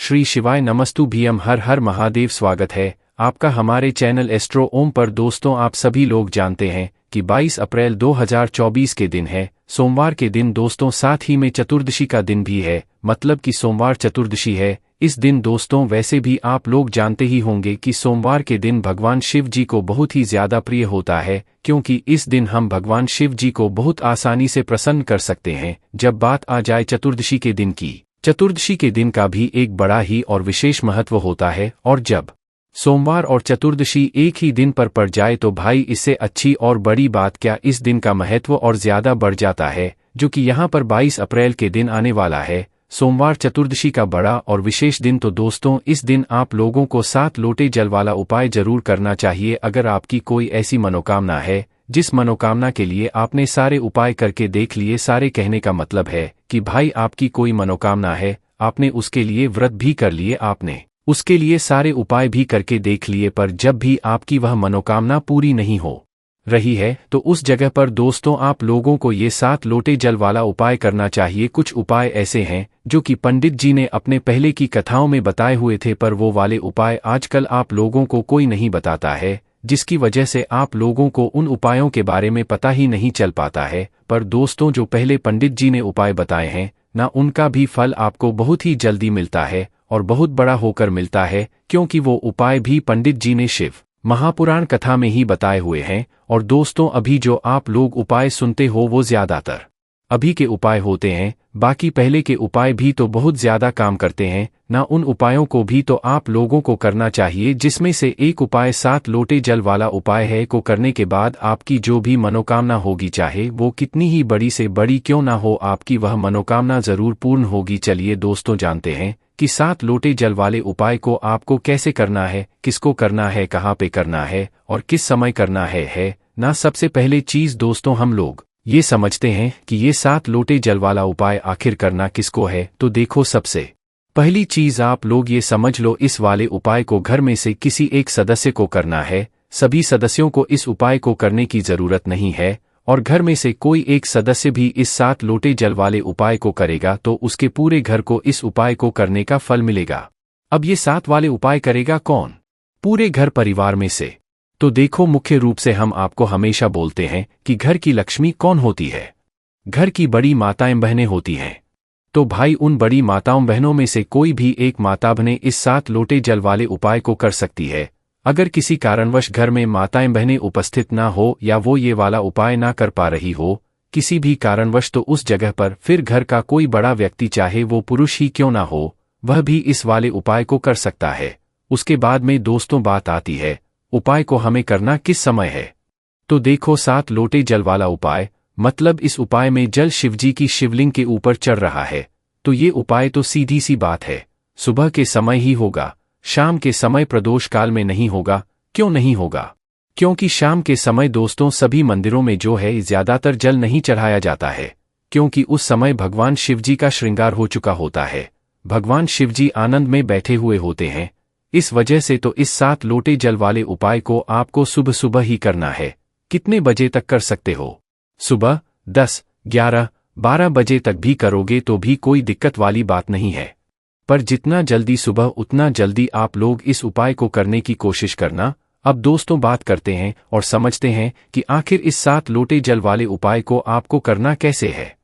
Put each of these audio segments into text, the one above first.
श्री शिवाय नमस्तु भीम हर हर महादेव। स्वागत है आपका हमारे चैनल एस्ट्रो ओम पर। दोस्तों, आप सभी लोग जानते हैं कि 22 अप्रैल 2024 के दिन है, सोमवार के दिन दोस्तों। साथ ही में चतुर्दशी का दिन भी है, मतलब कि सोमवार चतुर्दशी है। इस दिन दोस्तों वैसे भी आप लोग जानते ही होंगे कि सोमवार के दिन भगवान शिव जी को बहुत ही ज्यादा प्रिय होता है, क्योंकि इस दिन हम भगवान शिव जी को बहुत आसानी से प्रसन्न कर सकते हैं। जब बात आ जाए चतुर्दशी के दिन की, चतुर्दशी के दिन का भी एक बड़ा ही और विशेष महत्व होता है। और जब सोमवार और चतुर्दशी एक ही दिन पर पड़ जाए तो भाई इससे अच्छी और बड़ी बात क्या, इस दिन का महत्व और ज्यादा बढ़ जाता है, जो कि यहाँ पर 22 अप्रैल के दिन आने वाला है, सोमवार चतुर्दशी का बड़ा और विशेष दिन। तो दोस्तों, इस दिन आप लोगों को 7 लोटे जल वाला उपाय जरूर करना चाहिए। अगर आपकी कोई ऐसी मनोकामना है जिस मनोकामना के लिए आपने सारे उपाय करके देख लिए, सारे कहने का मतलब है कि भाई आपकी कोई मनोकामना है, आपने उसके लिए व्रत भी कर लिए, आपने उसके लिए सारे उपाय भी करके देख लिए, पर जब भी आपकी वह मनोकामना पूरी नहीं हो रही है तो उस जगह पर दोस्तों आप लोगों को ये 7 लोटे जल वाला उपाय करना चाहिए। कुछ उपाय ऐसे हैं जो कि पंडित जी ने अपने पहले की कथाओं में बताए हुए थे, पर वो वाले उपाय आजकल आप लोगों को कोई नहीं बताता है, जिसकी वजह से आप लोगों को उन उपायों के बारे में पता ही नहीं चल पाता है। पर दोस्तों, जो पहले पंडित जी ने उपाय बताए हैं ना, उनका भी फल आपको बहुत ही जल्दी मिलता है और बहुत बड़ा होकर मिलता है, क्योंकि वो उपाय भी पंडित जी ने शिव महापुराण कथा में ही बताए हुए हैं। और दोस्तों, अभी जो आप लोग उपाय सुनते हो वो ज्यादातर अभी के उपाय होते हैं, बाकी पहले के उपाय भी तो बहुत ज्यादा काम करते हैं ना। उन उपायों को भी तो आप लोगों को करना चाहिए, जिसमें से एक उपाय 7 लोटे जल वाला उपाय है, को करने के बाद आपकी जो भी मनोकामना होगी, चाहे वो कितनी ही बड़ी से बड़ी क्यों ना हो, आपकी वह मनोकामना जरूर पूर्ण होगी। चलिए दोस्तों, जानते हैं कि 7 लोटे जल वाले उपाय को आपको कैसे करना है, किसको करना है, कहाँ पे करना है और किस समय करना है ना। सबसे पहले चीज दोस्तों, हम लोग ये समझते हैं कि ये 7 लोटे जल वाला उपाय आखिर करना किसको है। तो देखो, सबसे पहली चीज आप लोग ये समझ लो, इस वाले उपाय को घर में से किसी एक सदस्य को करना है। सभी सदस्यों को इस उपाय को करने की जरूरत नहीं है, और घर में से कोई एक सदस्य भी इस 7 लोटे जल वाले उपाय को करेगा तो उसके पूरे घर को इस उपाय को करने का फल मिलेगा। अब ये 7 वाले उपाय करेगा कौन? पूरे घर परिवार में से। तो देखो, मुख्य रूप से हम आपको हमेशा बोलते हैं कि घर की लक्ष्मी कौन होती है? घर की बड़ी माताएं बहनें होती हैं। तो भाई उन बड़ी माताओं बहनों में से कोई भी एक माता बहनें इस 7 लोटे जल वाले उपाय को कर सकती है। अगर किसी कारणवश घर में माताएं बहनें उपस्थित ना हो या वो ये वाला उपाय ना कर पा रही हो किसी भी कारणवश, तो उस जगह पर फिर घर का कोई बड़ा व्यक्ति, चाहे वो पुरुष ही क्यों ना हो, वह भी इस वाले उपाय को कर सकता है। उसके बाद में दोस्तों बात आती है उपाय को हमें करना किस समय है। तो देखो, 7 लोटे जल वाला उपाय मतलब इस उपाय में जल शिवजी की शिवलिंग के ऊपर चढ़ रहा है। तो ये उपाय तो सीधी सी बात है, सुबह के समय ही होगा, शाम के समय प्रदोष काल में नहीं होगा। क्यों नहीं होगा? क्योंकि शाम के समय दोस्तों सभी मंदिरों में जो है ज्यादातर जल नहीं चढ़ाया जाता है, क्योंकि उस समय भगवान शिवजी का श्रृंगार हो चुका होता है, भगवान शिवजी आनंद में बैठे हुए होते हैं। इस वजह से तो इस 7 लोटे जल वाले उपाय को आपको सुबह सुबह ही करना है। कितने बजे तक कर सकते हो? सुबह 10, 11, 12 बजे तक भी करोगे तो भी कोई दिक्कत वाली बात नहीं है, पर जितना जल्दी सुबह उतना जल्दी आप लोग इस उपाय को करने की कोशिश करना। अब दोस्तों बात करते हैं और समझते हैं कि आखिर इस 7 लोटे जल वाले उपाय को आपको करना कैसे है।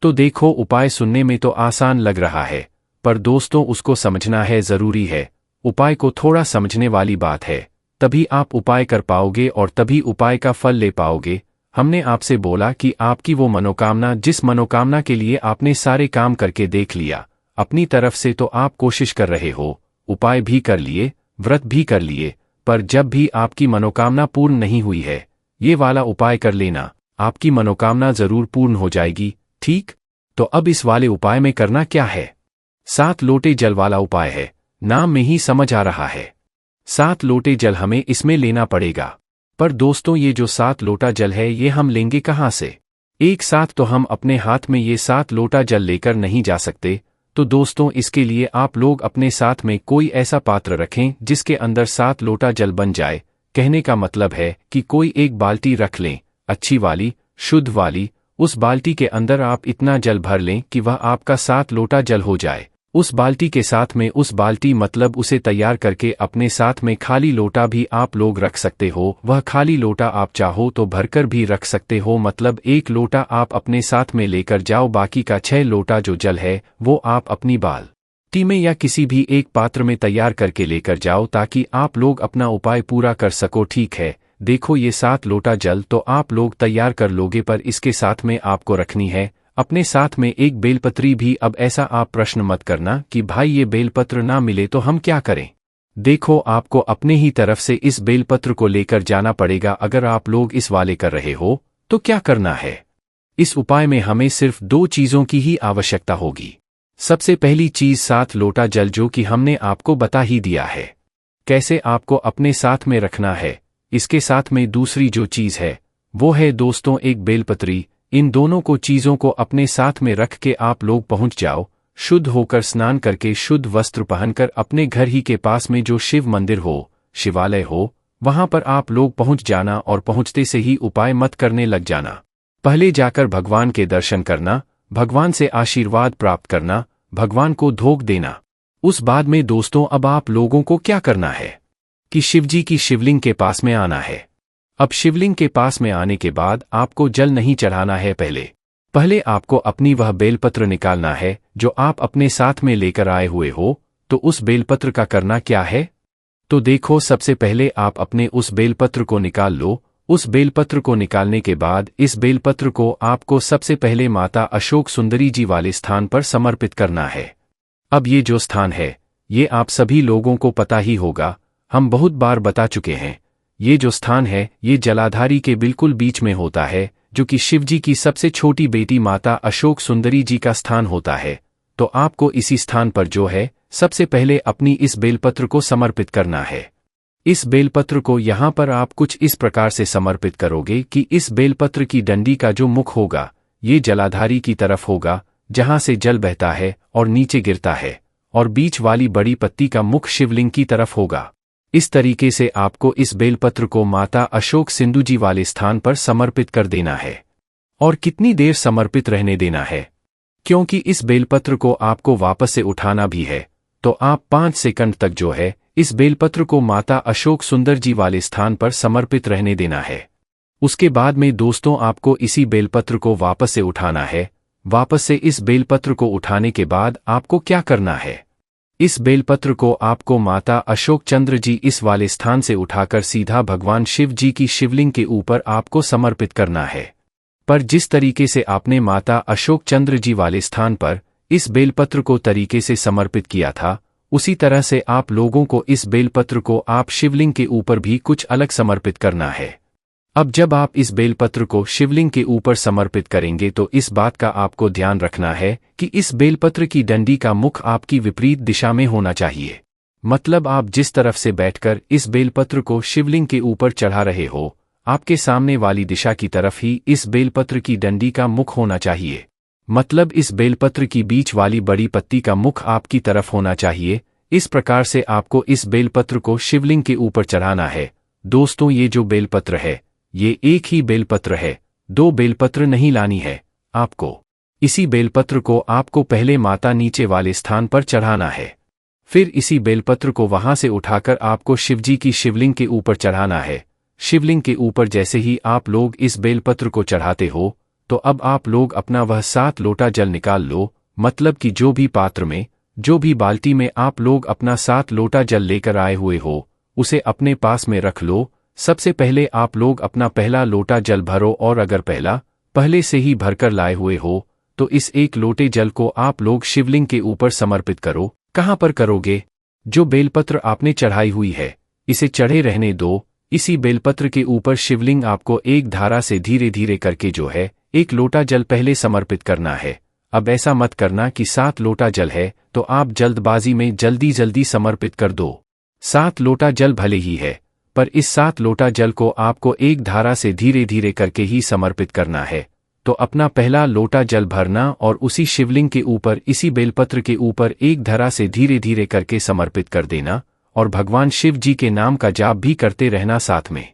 तो देखो, उपाय सुनने में तो आसान लग रहा है, पर दोस्तों उसको समझना है, जरूरी है। उपाय को थोड़ा समझने वाली बात है, तभी आप उपाय कर पाओगे और तभी उपाय का फल ले पाओगे। हमने आपसे बोला कि आपकी वो मनोकामना, जिस मनोकामना के लिए आपने सारे काम करके देख लिया अपनी तरफ से, तो आप कोशिश कर रहे हो, उपाय भी कर लिए, व्रत भी कर लिए, पर जब भी आपकी मनोकामना पूर्ण नहीं हुई है, ये वाला उपाय कर लेना, आपकी मनोकामना जरूर पूर्ण हो जाएगी। ठीक? तो अब इस वाले उपाय में करना क्या है? 7 लोटे जल वाला उपाय है, नाम में ही समझ आ रहा है। 7 लोटे जल हमें इसमें लेना पड़ेगा। पर दोस्तों, ये जो 7 लोटा जल है ये हम लेंगे कहाँ से? एक साथ तो हम अपने हाथ में ये 7 लोटा जल लेकर नहीं जा सकते। तो दोस्तों, इसके लिए आप लोग अपने साथ में कोई ऐसा पात्र रखें जिसके अंदर 7 लोटा जल बन जाए। कहने का मतलब है कि कोई एक बाल्टी रख लें, अच्छी वाली, शुद्ध वाली। उस बाल्टी के अंदर आप इतना जल भर लें कि वह आपका 7 लोटा जल हो जाए। उस बाल्टी के साथ में उस बाल्टी मतलब उसे तैयार करके अपने साथ में खाली लोटा भी आप लोग रख सकते हो। वह खाली लोटा आप चाहो तो भरकर भी रख सकते हो, मतलब एक लोटा आप अपने साथ में लेकर जाओ, बाकी का 6 लोटा जो जल है वो आप अपनी बाल्टी में या किसी भी एक पात्र में तैयार करके लेकर जाओ ताकि आप लोग अपना उपाय पूरा कर सको। ठीक है, देखो ये 7 लोटा जल तो आप लोग तैयार कर लोगे, पर इसके साथ में आपको रखनी है अपने साथ में एक बेलपत्री भी। अब ऐसा आप प्रश्न मत करना कि भाई ये बेलपत्र ना मिले तो हम क्या करें। देखो आपको अपने ही तरफ से इस बेलपत्र को लेकर जाना पड़ेगा। अगर आप लोग इस वाले कर रहे हो तो क्या करना है, इस उपाय में हमें सिर्फ 2 चीजों की ही आवश्यकता होगी। सबसे पहली चीज 7 लोटा जल, जो कि हमने आपको बता ही दिया है कैसे आपको अपने साथ में रखना है। इसके साथ में दूसरी जो चीज है वो है दोस्तों एक बेलपत्री। इन दोनों को चीजों को अपने साथ में रख के आप लोग पहुंच जाओ, शुद्ध होकर स्नान करके शुद्ध वस्त्र पहनकर अपने घर ही के पास में जो शिव मंदिर हो, शिवालय हो, वहां पर आप लोग पहुंच जाना और पहुंचते से ही उपाय मत करने लग जाना। पहले जाकर भगवान के दर्शन करना, भगवान से आशीर्वाद प्राप्त करना, भगवान को धोख देना। उस बाद में दोस्तों अब आप लोगों को क्या करना है कि शिवजी की शिवलिंग के पास में आना है। अब शिवलिंग के पास में आने के बाद आपको जल नहीं चढ़ाना है, पहले आपको अपनी वह बेलपत्र निकालना है जो आप अपने साथ में लेकर आए हुए हो। तो उस बेलपत्र का करना क्या है, तो देखो सबसे पहले आप अपने उस बेलपत्र को निकाल लो। उस बेलपत्र को निकालने के बाद इस बेलपत्र को आपको सबसे पहले माता अशोक सुंदरी जी वाले स्थान पर समर्पित करना है। अब ये जो स्थान है ये आप सभी लोगों को पता ही होगा, हम बहुत बार बता चुके हैं। ये जो स्थान है ये जलाधारी के बिल्कुल बीच में होता है, जो कि शिवजी की सबसे छोटी बेटी माता अशोक सुंदरी जी का स्थान होता है। तो आपको इसी स्थान पर जो है सबसे पहले अपनी इस बेलपत्र को समर्पित करना है। इस बेलपत्र को यहाँ पर आप कुछ इस प्रकार से समर्पित करोगे कि इस बेलपत्र की डंडी का जो मुख होगा ये जलाधारी की तरफ होगा, जहाँ से जल बहता है और नीचे गिरता है, और बीच वाली बड़ी पत्ती का मुख शिवलिंग की तरफ होगा। इस तरीके से आपको इस बेलपत्र को माता अशोक सिंधु जी वाले स्थान पर समर्पित कर देना है। और कितनी देर समर्पित रहने देना है, क्योंकि इस बेलपत्र को आपको वापस से उठाना भी है, तो आप 5 सेकंड तक जो है इस बेलपत्र को माता अशोक सुंदर जी वाले स्थान पर समर्पित रहने देना है। उसके बाद में दोस्तों आपको इसी बेलपत्र को वापस से उठाना है। वापस से इस बेलपत्र को उठाने के बाद आपको क्या करना है, इस बेलपत्र को आपको माता अशोक चंद्र जी इस वाले स्थान से उठाकर सीधा भगवान शिव जी की शिवलिंग के ऊपर आपको समर्पित करना है। पर जिस तरीके से आपने माता अशोक चंद्र जी वाले स्थान पर इस बेलपत्र को तरीके से समर्पित किया था, उसी तरह से आप लोगों को इस बेलपत्र को आप शिवलिंग के ऊपर भी कुछ अलग समर्पित करना है। अब जब आप इस बेलपत्र को शिवलिंग के ऊपर समर्पित करेंगे तो इस बात का आपको ध्यान रखना है कि इस बेलपत्र की डंडी का मुख आपकी विपरीत दिशा में होना चाहिए। मतलब आप जिस तरफ से बैठकर इस बेलपत्र को शिवलिंग के ऊपर चढ़ा रहे हो, आपके सामने वाली दिशा की तरफ ही इस बेलपत्र की डंडी का मुख होना चाहिए। मतलब इस बेलपत्र की बीच वाली बड़ी पत्ती का मुख आपकी तरफ होना चाहिए। इस प्रकार से आपको इस बेलपत्र को शिवलिंग के ऊपर चढ़ाना है। दोस्तों ये जो बेलपत्र है ये एक ही बेलपत्र है, 2 बेलपत्र नहीं लानी है आपको। इसी बेलपत्र को आपको पहले माता नीचे वाले स्थान पर चढ़ाना है, फिर इसी बेलपत्र को वहां से उठाकर आपको शिवजी की शिवलिंग के ऊपर चढ़ाना है। शिवलिंग के ऊपर जैसे ही आप लोग इस बेलपत्र को चढ़ाते हो तो अब आप लोग अपना वह 7 लोटा जल निकाल लो। मतलब कि जो भी पात्र में, जो भी बाल्टी में आप लोग अपना 7 लोटा जल लेकर आए हुए हो उसे अपने पास में रख लो। सबसे पहले आप लोग अपना पहला लोटा जल भरो, और अगर पहले से ही भरकर लाए हुए हो तो इस 1 लोटे जल को आप लोग शिवलिंग के ऊपर समर्पित करो। कहाँ पर करोगे, जो बेलपत्र आपने चढ़ाई हुई है इसे चढ़े रहने दो। इसी बेलपत्र के ऊपर शिवलिंग आपको एक धारा से धीरे धीरे करके जो है 1 लोटा जल पहले समर्पित करना है। अब ऐसा मत करना कि 7 लोटा जल है तो आप जल्दबाजी में जल्दी जल्दी समर्पित कर दो। 7 लोटा जल भले ही है, पर इस 7 लोटा जल को आपको एक धारा से धीरे धीरे करके ही समर्पित करना है। तो अपना पहला लोटा जल भरना और उसी शिवलिंग के ऊपर इसी बेलपत्र के ऊपर एक धारा से धीरे धीरे करके समर्पित कर देना, और भगवान शिव जी के नाम का जाप भी करते रहना साथ में।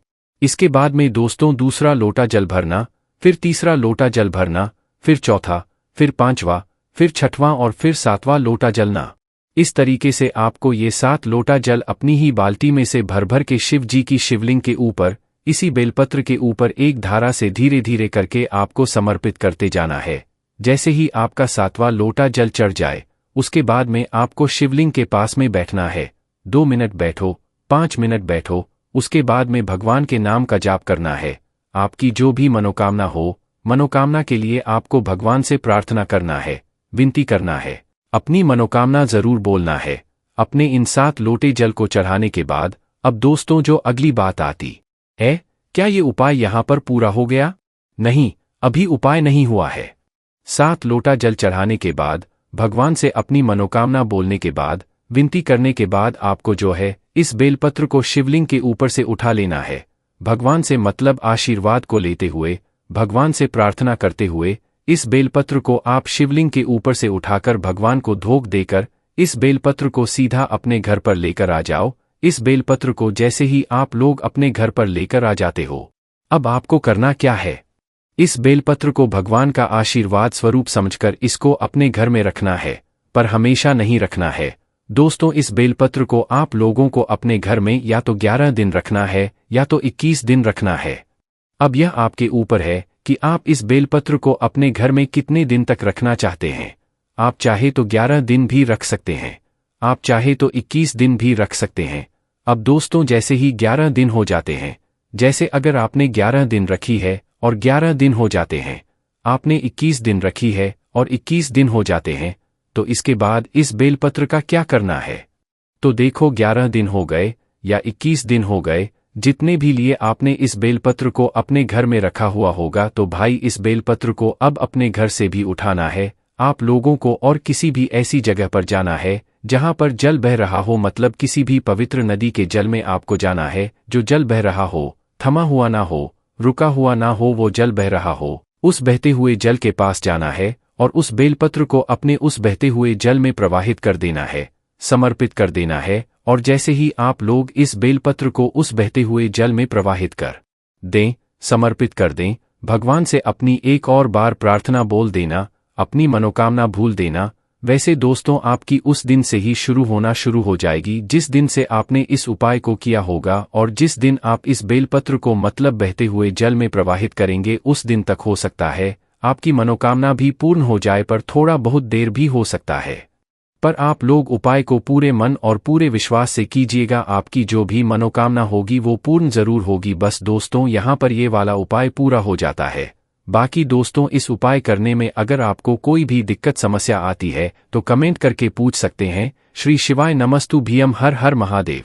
इसके बाद में दोस्तों दूसरा लोटा जल भरना, फिर तीसरा लोटा जल भरना, फिर चौथा, फिर 5वां, फिर छठवां और फिर सातवां लोटा जलना। इस तरीके से आपको ये 7 लोटा जल अपनी ही बाल्टी में से भर भर के शिव जी की शिवलिंग के ऊपर, इसी बेलपत्र के ऊपर एक धारा से धीरे धीरे करके आपको समर्पित करते जाना है। जैसे ही आपका 7वां लोटा जल चढ़ जाए, उसके बाद में आपको शिवलिंग के पास में बैठना है। 2 मिनट बैठो, 5 मिनट बैठो, उसके बाद में भगवान के नाम का जाप करना है। आपकी जो भी मनोकामना हो, मनोकामना के लिए आपको भगवान से प्रार्थना करना है, विनती करना है, अपनी मनोकामना जरूर बोलना है। अपने इन 7 लोटे जल को चढ़ाने के बाद अब दोस्तों जो अगली बात आती है, क्या ये उपाय यहाँ पर पूरा हो गया? नहीं, अभी उपाय नहीं हुआ है। 7 लोटा जल चढ़ाने के बाद, भगवान से अपनी मनोकामना बोलने के बाद, विनती करने के बाद आपको जो है इस बेलपत्र को शिवलिंग के ऊपर से उठा लेना है। भगवान से मतलब आशीर्वाद को लेते हुए, भगवान से प्रार्थना करते हुए इस बेलपत्र को आप शिवलिंग के ऊपर से उठाकर भगवान को धोख देकर इस बेलपत्र को सीधा अपने घर पर लेकर आ जाओ। इस बेलपत्र को जैसे ही आप लोग अपने घर पर लेकर आ जाते हो, अब आपको करना क्या है? इस बेलपत्र को भगवान का आशीर्वाद स्वरूप समझकर इसको अपने घर में रखना है, पर हमेशा नहीं रखना है। दोस्तों, इस बेलपत्र को आप लोगों को अपने घर में या तो 11 दिन रखना है या तो 21 दिन रखना है। अब यह आपके ऊपर है कि आप इस बेलपत्र को अपने घर में कितने दिन तक रखना चाहते हैं। आप चाहे तो 11 दिन भी रख सकते हैं, आप चाहे तो 21 दिन भी रख सकते हैं। अब दोस्तों, जैसे ही 11 दिन हो जाते हैं, जैसे अगर आपने 11 दिन रखी है और 11 दिन हो जाते हैं, आपने 21 दिन रखी है और 21 दिन हो जाते हैं, तो इसके बाद इस बेलपत्र का क्या करना है? तो देखो, 11 दिन हो गए या 21 दिन हो गए, जितने भी लिए आपने इस बेलपत्र को अपने घर में रखा हुआ होगा, तो भाई इस बेलपत्र को अब अपने घर से भी उठाना है। आप लोगों को और किसी भी ऐसी जगह पर जाना है जहां पर जल बह रहा हो, मतलब किसी भी पवित्र नदी के जल में आपको जाना है। जो जल बह रहा हो, थमा हुआ ना हो, रुका हुआ ना हो, वो जल बह रहा हो, उस बहते हुए जल के पास जाना है और उस बेलपत्र को अपने उस बहते हुए जल में प्रवाहित कर देना है, समर्पित कर देना है। और जैसे ही आप लोग इस बेलपत्र को उस बहते हुए जल में प्रवाहित कर दें, समर्पित कर दें, भगवान से अपनी एक और बार प्रार्थना बोल देना, अपनी मनोकामना भूल देना। वैसे दोस्तों, आपकी उस दिन से ही शुरू होना शुरू हो जाएगी जिस दिन से आपने इस उपाय को किया होगा, और जिस दिन आप इस बेलपत्र को मतलब बहते हुए जल में प्रवाहित करेंगे, उस दिन तक हो सकता है आपकी मनोकामना भी पूर्ण हो जाए, पर थोड़ा बहुत देर भी हो सकता है। पर आप लोग उपाय को पूरे मन और पूरे विश्वास से कीजिएगा, आपकी जो भी मनोकामना होगी वो पूर्ण जरूर होगी। बस दोस्तों, यहाँ पर ये वाला उपाय पूरा हो जाता है। बाकी दोस्तों, इस उपाय करने में अगर आपको कोई भी दिक्कत समस्या आती है तो कमेंट करके पूछ सकते हैं। श्री शिवाय नमस्तु भीयम, हर हर महादेव।